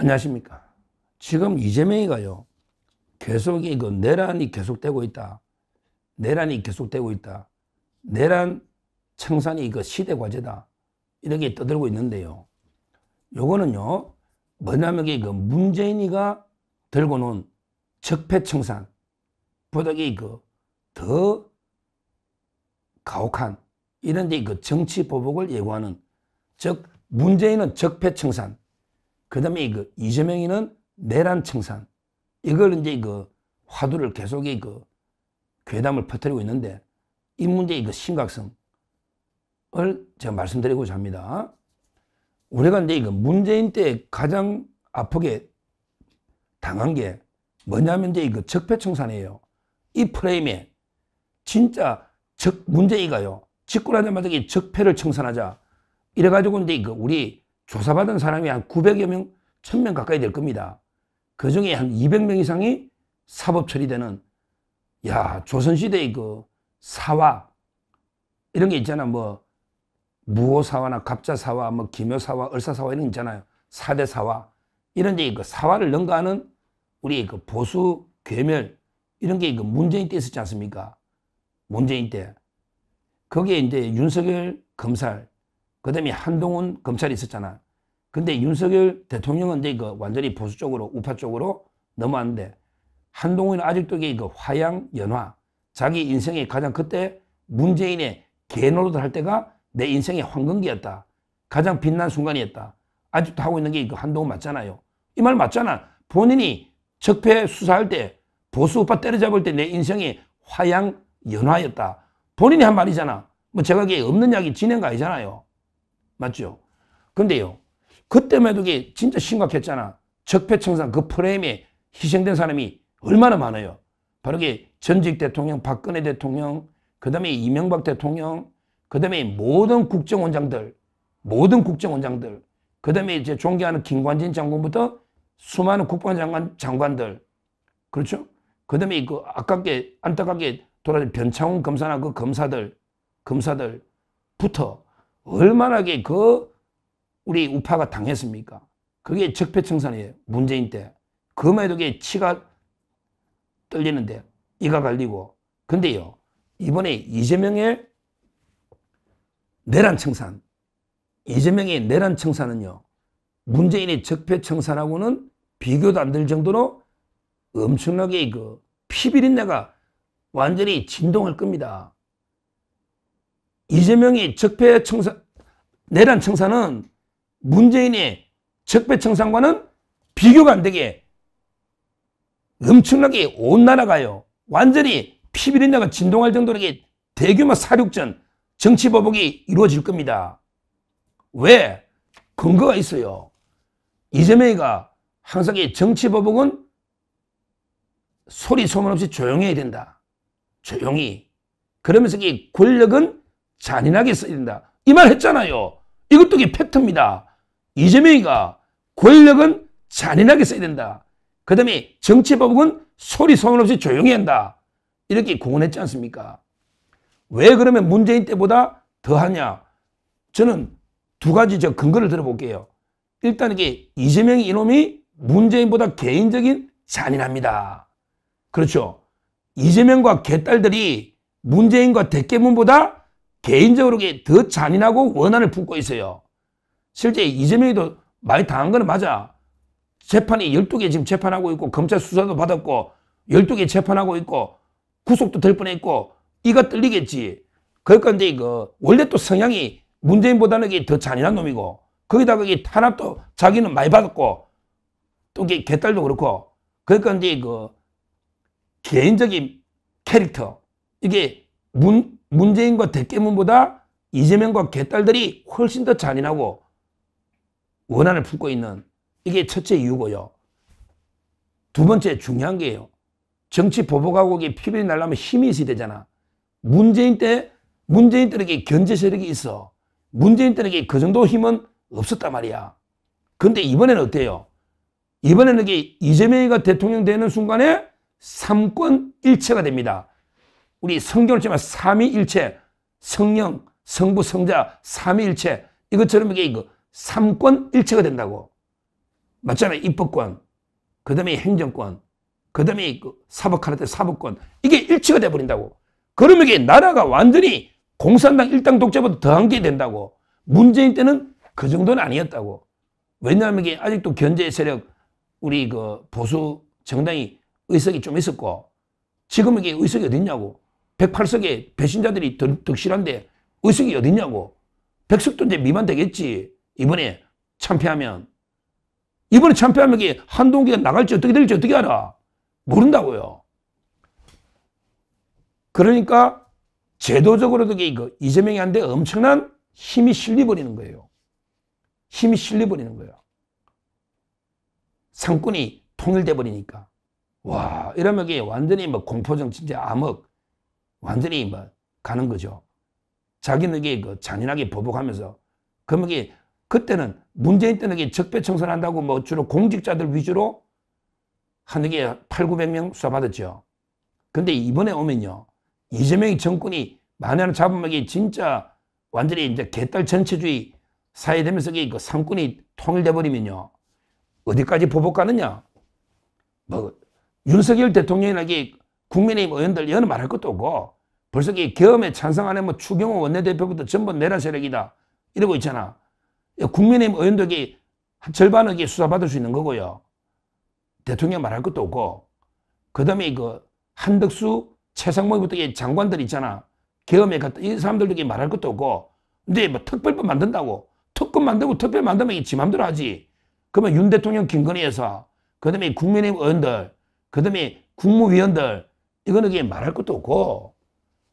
안녕하십니까. 지금 이재명이가요, 계속 이거 내란이 계속되고 있다. 내란이 계속되고 있다. 내란 청산이 이거 시대 과제다. 이렇게 떠들고 있는데요. 요거는요, 뭐냐면 이거 문재인이가 들고 놓은 적폐청산 보다 이거 더 가혹한 이런 데 그 정치 보복을 예고하는, 즉 문재인은 적폐청산, 그 다음에 이거 이재명이는 내란청산, 이걸 이제 그 화두를 계속 그 괴담을 퍼뜨리고 있는데, 이 문제의 그 심각성을 제가 말씀드리고자 합니다. 우리가 이제 이거 문재인 때 가장 아프게 당한 게 뭐냐면 이제 이거 적폐청산이에요. 이 프레임에 진짜 문재인이가요, 집권 하자마자 적폐를 청산하자 이래가지고 이제 이거 우리 조사받은 사람이 한 900여 명, 1000명 가까이 될 겁니다. 그 중에 한 200명 이상이 사법 처리되는, 야, 조선시대의 그 사화, 이런 게 있잖아. 뭐, 무호사화나 갑자사화, 뭐, 기묘사화, 을사사화 이런 게 있잖아요. 4대 사화. 이런 게 그 사화를 능가하는 우리 그 보수, 괴멸, 이런 게 그 문재인 때 있었지 않습니까? 문재인 때. 거기에 이제 윤석열 검찰, 그 다음에 한동훈 검찰이 있었잖아. 근데 윤석열 대통령은 이제 그 완전히 보수 쪽으로, 우파 쪽으로 넘어왔는데, 한동훈은 아직도 그 화양 연화, 자기 인생의 가장 그때 문재인의 개노릇을 할 때가 내 인생의 황금기였다. 가장 빛난 순간이었다. 아직도 하고 있는 게 그 한동훈 맞잖아요. 이 말 맞잖아. 본인이 적폐 수사할 때, 보수 우파 때려잡을 때 내 인생의 화양 연화였다. 본인이 한 말이잖아. 뭐 제가 그게 없는 이야기 지낸 거 아니잖아요. 맞죠? 근데요, 그때만 해도 그게 진짜 심각했잖아. 적폐청산 그 프레임에 희생된 사람이 얼마나 많아요. 바로 그게 전직 대통령, 박근혜 대통령, 그 다음에 이명박 대통령, 그 다음에 모든 국정원장들, 그 다음에 이제 존경하는 김관진 장군부터 수많은 국방장관들, 그렇죠? 그 다음에 그 아깝게, 안타깝게 돌아다닌 변창훈 검사나 그 검사들부터 얼마나 그 우리 우파가 당했습니까? 그게 적폐청산이에요. 문재인 때. 그만 해도 치가 떨리는데, 이가 갈리고. 근데요, 이번에 이재명의 내란청산은요, 문재인의 적폐청산하고는 비교도 안 될 정도로 엄청나게 그 피비린내가 완전히 진동할 겁니다. 이재명의 내란청산은 문재인의 적폐청산과는 비교가 안 되게 엄청나게 온 나라가요, 완전히 피비린내가 진동할 정도로 대규모 사륙전, 정치보복이 이루어질 겁니다. 왜? 근거가 있어요. 이재명이가 항상 정치보복은 소리 소문 없이 조용히 해야 된다. 조용히. 그러면서 권력은 잔인하게 써야 된다. 이 말 했잖아요. 이것도 팩트입니다. 이재명이가 권력은 잔인하게 써야 된다. 그 다음에 정치보복은 소리 소문 없이 조용히 한다. 이렇게 공언했지 않습니까? 왜 그러면 문재인 때보다 더하냐? 저는 두 가지 근거를 들어볼게요. 일단 이재명이 이놈이 문재인보다 개인적인 잔인합니다. 그렇죠? 이재명과 개딸들이 문재인과 대깨문보다 개인적으로 더 잔인하고 원한을 품고 있어요. 실제 이재명이도 많이 당한 거는 맞아. 재판이 12개 지금 재판하고 있고, 검찰 수사도 받았고, 12개 재판하고 있고, 구속도 될 뻔했고, 이가 떨리겠지. 그러니까 이제 원래 또 성향이 문재인보다는 더 잔인한 놈이고, 거기다가 탄압도 자기는 많이 받았고, 또 개딸도 그렇고, 그러니까 이제 개인적인 캐릭터, 이게 문재인과 대깨문보다 이재명과 개딸들이 훨씬 더 잔인하고 원한을 품고 있는, 이게 첫째 이유고요. 두 번째 중요한 게요, 정치 보복하고 피비린 날라면 힘이 있어야 되잖아. 문재인 때는 견제 세력이 있어. 문재인 때는 그 정도 힘은 없었단 말이야. 근데 이번에는 어때요? 이번에는 이재명이가 대통령 되는 순간에 삼권일체가 됩니다. 우리 성경을 치면 삼위일체, 성령, 성부, 성자, 삼위일체, 이것처럼 삼권일체가 된다고. 맞잖아요. 입법권, 그 다음에 행정권, 그 다음에 사법하는데 사법권. 이게 일치가 돼버린다고. 그러면 이게 나라가 완전히 공산당 일당 독재보다 더한 게 된다고. 문재인 때는 그 정도는 아니었다고. 왜냐하면 이게 아직도 견제 세력, 우리 그 보수 정당이 의석이 좀 있었고, 지금 이게 의석이 어딨냐고. 108석에 배신자들이 득실한데 의석이 어딨냐고. 100석도 이제 미만 되겠지. 이번에 참패하면. 이번에 참패하면 이게 한동기가 나갈지 어떻게 될지 어떻게 알아? 모른다고요. 그러니까 제도적으로도 이재명이 한데 엄청난 힘이 실려버리는 거예요. 힘이 실려버리는 거예요. 상권이 통일돼 버리니까. 와, 이러면 이게 완전히 뭐 공포정치인지 암흑, 완전히 뭐 가는 거죠. 자기는 이게 잔인하게 보복하면서. 그러면 이게 그때는 문재인 때는 이게 적폐청산한다고 뭐 주로 공직자들 위주로 한 게 800~900명 수사받았죠. 근데 이번에 오면요, 이재명이 정권이 만약에 잡으면 이게 진짜 완전히 이제 개딸 전체주의 사회 되면서 이게 상권이 통일돼 버리면요, 어디까지 보복 가느냐? 뭐 윤석열 대통령이나 이게 국민의힘 의원들 이거는 말할 것도 없고, 벌써 이 계엄에 찬성 안 하면 추경호 원내대표부터 전부 내란 세력이다 이러고 있잖아. 국민의힘 의원들이 절반은 이게 수사받을 수 있는 거고요. 대통령 말할 것도 없고, 그 다음에 한덕수, 최상목부터 장관들 있잖아. 계엄에 갔다 이 사람들도 말할 것도 없고, 근데 뭐 특별법 만든다고. 특검 만들고 특별 만들면 지 맘대로 하지. 그러면 윤 대통령 김건희 여사, 그 다음에 국민의힘 의원들, 그 다음에 국무위원들, 이거는 이게 말할 것도 없고,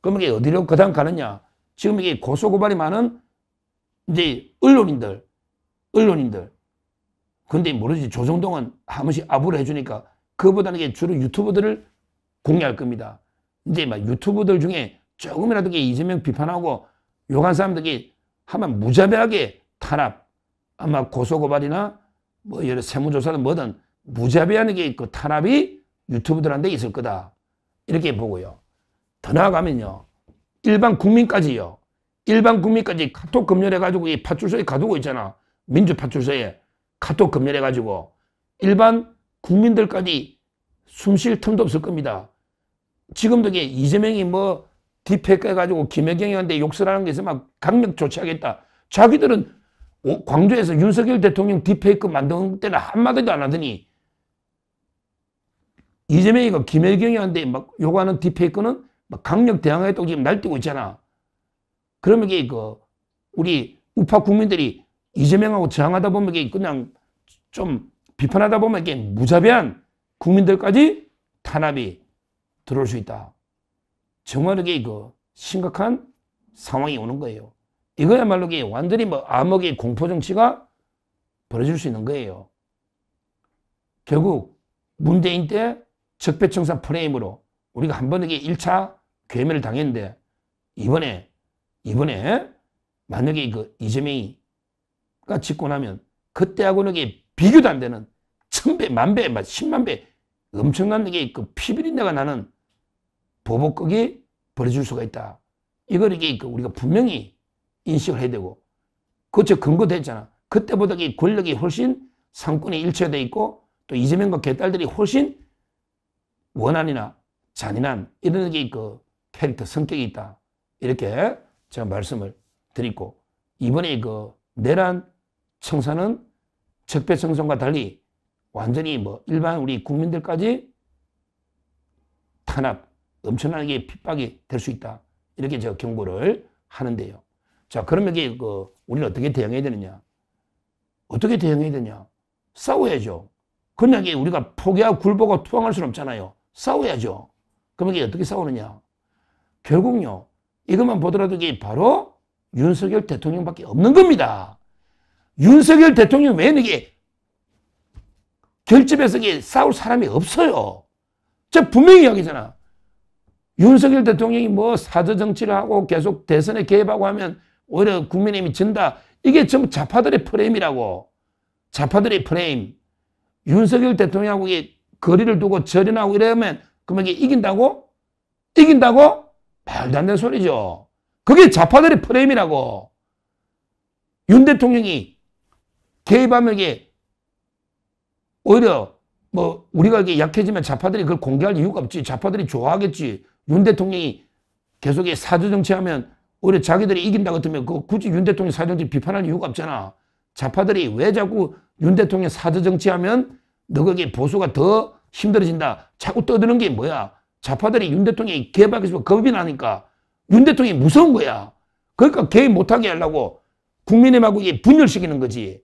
그러면 이게 어디로 그 다음 가느냐. 지금 이게 고소고발이 많은 이제 언론인들. 근데 모르지. 조정동은 한 번씩 아부를 해주니까 그거보다는 이게 주로 유튜버들을 공략할 겁니다. 이제 막 유튜버들 중에 조금이라도 이재명 비판하고 욕한 사람들이 하면 무자비하게 탄압, 아마 고소고발이나 뭐 여러 세무조사든 뭐든 무자비한 게 그 탄압이 유튜브들한테 있을 거다. 이렇게 보고요. 더 나아가면요, 일반 국민까지요. 일반 국민까지 카톡 검열해가지고 이 파출소에 가두고 있잖아. 민주파출소에 카톡 검열해가지고 일반 국민들까지 숨 쉴 틈도 없을 겁니다. 지금도 이재명이 뭐 딥페이크 해가지고 김혜경이한테 욕설하는 게 있으면 강력 조치하겠다. 자기들은 광주에서 윤석열 대통령 딥페이크 만든 때는 한마디도 안 하더니, 이재명이 김혜경이한테 막 요구하는 딥페이크는 막 강력 대항하겠다고 지금 날뛰고 있잖아. 그러면 이게 우리 우파 국민들이 이재명하고 저항하다 보면 이게 그냥 좀 비판하다 보면 이게 무자비한 국민들까지 탄압이 들어올 수 있다. 정말 이게 심각한 상황이 오는 거예요. 이거야말로 이게 완전히 뭐 암흑의 공포정치가 벌어질 수 있는 거예요. 결국 문재인 때 적폐청산 프레임으로 우리가 한 번 이게 1차 괴멸을 당했는데, 이번에 만약에 이재명이가 집권하면 그때하고는 이게 비교도 안 되는 1000배, 10,000배, 100,000배 엄청난 이게 피비린내가 나는 보복극이 벌어질 수가 있다. 이걸 이게 우리가 분명히 인식을 해야 되고, 그저 근거도 했잖아. 그때보다 이 권력이 훨씬 상권이 일체화되어 있고, 또 이재명과 개딸들이 훨씬 원한이나 잔인한 이런 게 캐릭터 성격이 있다. 이렇게 제가 말씀을 드리고, 이번에 내란 청산은 적폐청산과 달리 완전히 뭐 일반 우리 국민들까지 탄압, 엄청나게 핍박이 될 수 있다. 이렇게 제가 경고를 하는데요. 자, 그러면 이게 우리는 어떻게 대응해야 되느냐? 어떻게 대응해야 되냐? 싸워야죠. 그냥 이게 우리가 포기하고 굴복하고 투항할 수는 없잖아요. 싸워야죠. 그러면 이게 어떻게 싸우느냐? 결국요, 이것만 보더라도 이게 바로 윤석열 대통령밖에 없는 겁니다. 윤석열 대통령 외에는 이게 결집해서 이게 싸울 사람이 없어요. 제가 분명히 이야기잖아. 윤석열 대통령이 뭐 사저정치를 하고 계속 대선에 개입하고 하면 오히려 국민의힘이 진다. 이게 전부 좌파들의 프레임이라고. 좌파들의 프레임. 윤석열 대통령하고 이게 거리를 두고 절연하고 이러면 그러면 이게 이긴다고? 이긴다고? 말도 안 되는 소리죠. 그게 좌파들의 프레임이라고. 윤 대통령이 개입하면 이게 오히려 뭐 우리가 이게 약해지면 좌파들이 그걸 공개할 이유가 없지. 좌파들이 좋아하겠지. 윤 대통령이 계속 사주정치하면 오히려 자기들이 이긴다 같으면 굳이 윤 대통령 사주정치 비판할 이유가 없잖아. 좌파들이 왜 자꾸 윤 대통령 사주정치하면 너 거기에 보수가 더 힘들어진다. 자꾸 떠드는 게 뭐야. 좌파들이 윤 대통령이 개박해서 겁이 나니까 윤 대통령이 무서운 거야. 그러니까 개입 못하게 하려고 국민의힘하고 분열시키는 거지.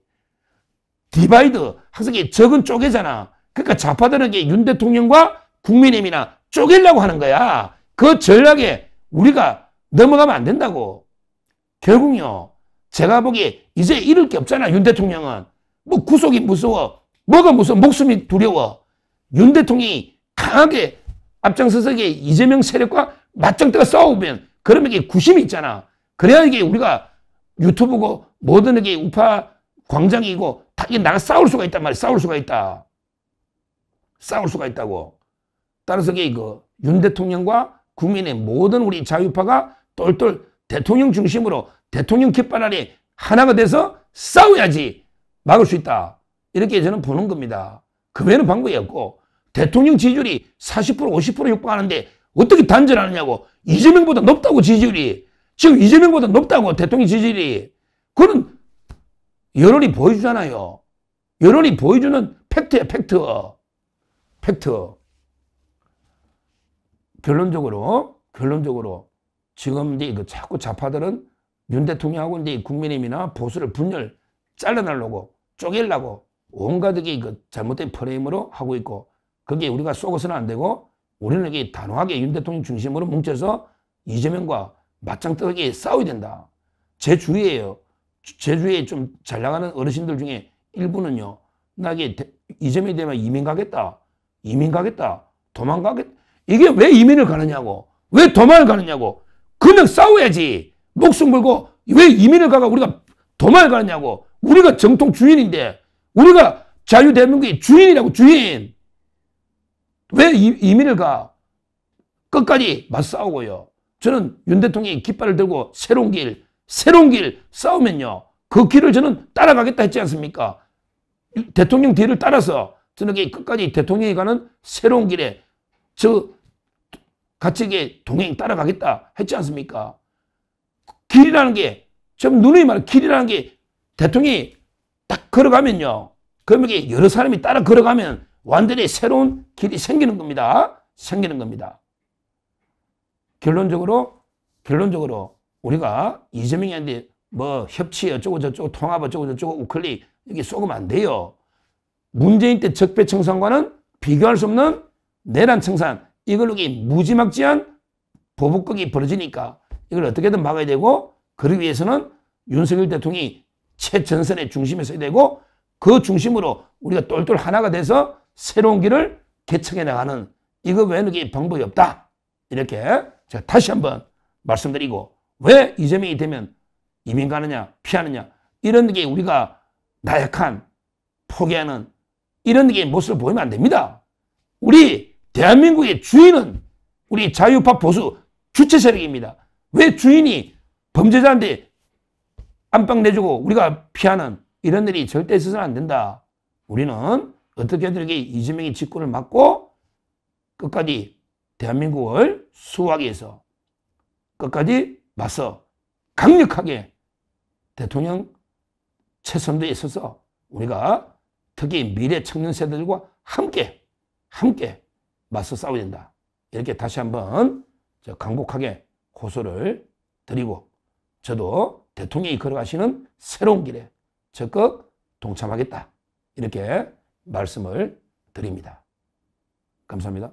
디바이드, 항상 적은 쪼개잖아. 그러니까 좌파들은 윤 대통령과 국민의힘이나 쪼개려고 하는 거야. 그 전략에 우리가 넘어가면 안 된다고. 결국요, 제가 보기에 이제 잃을 게 없잖아, 윤 대통령은. 뭐 구속이 무서워. 뭐가 무서워? 목숨이 두려워. 윤 대통령이 강하게 앞장서서 이재명 세력과 맞짱뜨가 싸우면 그러면 이게 구심이 있잖아. 그래야 이게 우리가 유튜브고 뭐든 이게 우파 광장이고 다 이게 나가 싸울 수가 있단 말이야. 싸울 수가 있다. 싸울 수가 있다고. 따라서 이게 윤 대통령과 국민의 모든 우리 자유파가 똘똘 대통령 중심으로 대통령 깃발 아래 하나가 돼서 싸워야지 막을 수 있다. 이렇게 저는 보는 겁니다. 그 외에는 방법이 없고 대통령 지지율이 40% 50% 육박하는데 어떻게 단절하느냐고. 이재명보다 높다고 지지율이. 지금 이재명보다 높다고 대통령 지지율이. 그건 여론이 보여주잖아요. 여론이 보여주는 팩트야, 팩트. 팩트. 결론적으로 지금 이제 자꾸 좌파들은 윤 대통령하고 이제 국민의힘이나 보수를 분열 잘라내려고 쪼개려고 온갖 잘못된 프레임으로 하고 있고, 거기에 우리가 속아서는 안 되고 우리는 이게 단호하게 윤 대통령 중심으로 뭉쳐서 이재명과 맞짱뜨게 싸워야 된다. 제 주위에요. 제 주위에 좀 잘 나가는 어르신들 중에 일부는요. 나 이게 이재명이 되면 이민 가겠다. 도망가겠다. 이게 왜 이민을 가느냐고. 왜 도망을 가느냐고. 그냥 싸워야지. 목숨 걸고 왜 이민을 가가 우리가 도망을 가느냐고. 우리가 정통 주인인데. 우리가 자유대한민국의 주인이라고, 주인. 왜 이민을 가? 끝까지 맞싸우고요. 저는 윤 대통령이 깃발을 들고 새로운 길 싸우면요. 그 길을 저는 따라가겠다 했지 않습니까? 대통령 뒤를 따라서 저는 끝까지 대통령이 가는 새로운 길에 같이 동행 따라가겠다 했지 않습니까? 길이라는 게, 좀 누누이 말해, 길이라는 게 대통령이 딱 걸어가면요. 그러면 여러 사람이 따라 걸어가면 완전히 새로운 길이 생기는 겁니다. 결론적으로 우리가 이재명이한테 뭐 협치 어쩌고 저쩌고 통합 어쩌고 저쩌고 우클릭 이게 쏘면 안 돼요. 문재인 때 적폐청산과는 비교할 수 없는 내란 청산, 이걸로 무지막지한 보복극이 벌어지니까 이걸 어떻게든 막아야 되고, 그러기 위해서는 윤석열 대통령이 최전선의 중심에 서야 되고, 그 중심으로 우리가 똘똘 하나가 돼서 새로운 길을 개척해 나가는, 이거 외에는 방법이 없다. 이렇게 제가 다시 한번 말씀드리고, 왜 이재명이 되면 이민 가느냐 피하느냐 이런 게 우리가 나약한 포기하는 이런 게 모습을 보이면 안 됩니다. 우리 대한민국의 주인은 우리 자유파 보수 주체 세력입니다. 왜 주인이 범죄자한테 안방 내주고 우리가 피하는 이런 일이 절대 있어서는 안 된다. 우리는 어떻게든 이재명의 직권을 막고 끝까지 대한민국을 수호하기 위해서 끝까지 맞서 강력하게 대통령 최선도에 있어서 우리가 특히 미래 청년 세대들과 함께 맞서 싸워야 된다. 이렇게 다시 한번 강곡하게 호소를 드리고, 저도 대통령이 걸어가시는 새로운 길에 적극 동참하겠다. 이렇게 말씀을 드립니다. 감사합니다.